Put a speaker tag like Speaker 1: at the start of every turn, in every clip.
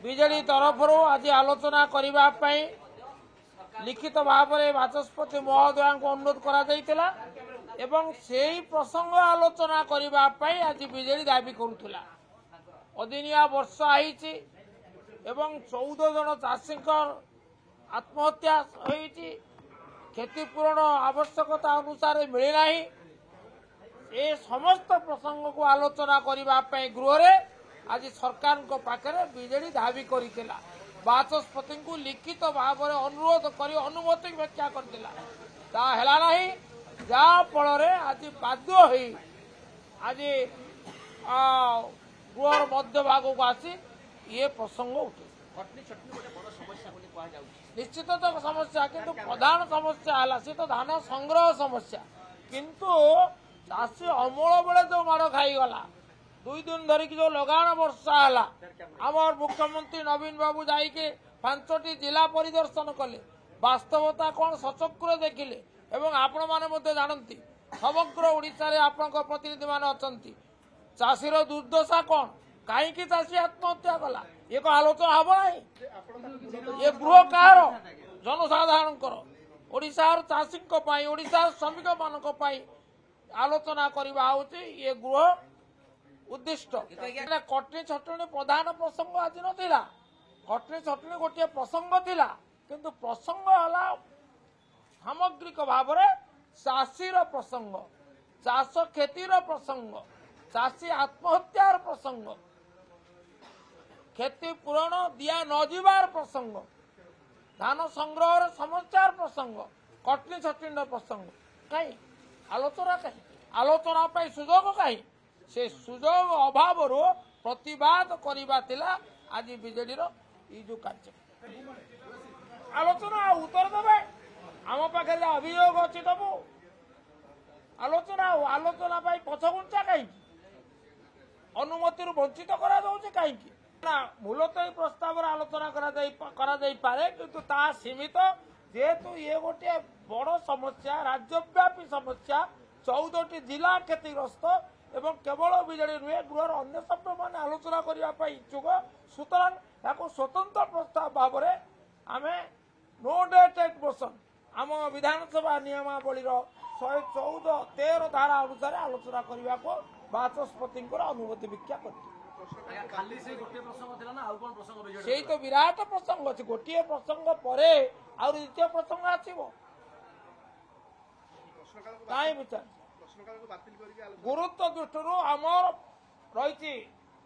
Speaker 1: विजेडी तरफ आज आलोचना करने लिखित भाव में बाचस्पति महोदय को अनुरोध करा एवं से प्रसंग आलोचना करने आज विजेडी दाबी करुला। अदिनिया वर्षा होती एवं 14 जन चाषी आत्महत्या होती, क्षतिपूरण आवश्यकता अनुसार मिलना। ये समस्त प्रसंग को आलोचना करने गृह आज सरकार पाखे विजेडी दाबी करथिला। बाचस्पति को लिखित भाव में अनुरोध कर अनुमति व्याख्या करथिला जहा फल आज बाध्य होई आज गृह मध्य भाग को आसी ये प्रसंग उठे। निश्चित तो समस्या किंतु प्रधान समस्या है सी तो धान संग्रह समस्या किंतु चाषी अमल बेले जो माड़ खाईगला 2 दिन धरिकी जो लगाण वर्षा है आमर मुख्यमंत्री नवीन बाबू जाइके 5टी जिला परिदर्शन कले वास्तवता कौन सचक्र देखिले एवं आपण माने जानती समग्र ओडिशा रे आपण प्रतिनिधि मान अछंती चाषीर दुर्दशा कौन कहीं चाषी आत्महत्या कला ये को आलोचना हम ना ये गृह कहार जनसाधारण ओडिशा चाषी ओडिशा श्रमिक मान आलोचना करवा ये गृह उद्दिष्ट। कटनी छटनी प्रधान प्रसंग आज ना कटनी छटनी गोटे प्रसंग थिला किंतु प्रसंग है सामग्रिक भाव में चाषीर प्रसंग चाष क्षतिर प्रसंग चाषी आत्महत्यार प्रसंग क्षतिपूरण दिया नजार प्रसंग धान संग्रह समस्यार प्रसंग कटनी छटनी प्रसंग कहीं आलोचना कहीं आलोचना सुजोग कहीं से सुजोग अभाव प्रतिवाद करवा आज विजेडी जो कार्य आलोचना उत्तर देवे आम पाखे अभियोग अच्छी दबू आलोचना आलोचना पछगुंचा कहीं अनुमति वंचित कहीं मूलतः प्रस्ताव आलोचना पारे किंतु ता सीमित जेहेतु ये गोटे बड़ समस्या राज्यव्यापी समस्या 14टी जिला क्षतिग्रस्त एवं केवल विजेडी नुहे गृहर अन्य सभ्य मान आलोचना करने इच्छुक सुतरां स्वतंत्र प्रस्ताव भाव में आम नो डेट मोशन आम विधानसभा नियमावली 114-13 धारा अनुसार आलोचना करने को बाचस्पति अनुमति भिक्षा कर तो विराट प्रसंग अच्छी गोटे प्रसंग पर द्वितीय प्रसंग आसो कहीं विचार गुरुत्व दृष्टि आमर रही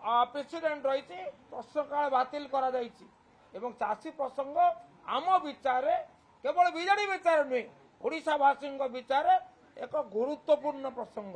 Speaker 1: प्रेसिडेंट रही प्रश्नकाल बातिल करा एवं चाषी प्रसंग आम विचार केवल विजेडी विचार नुहे ओडिशावासी विचार एक गुरुत्वपूर्ण प्रसंग।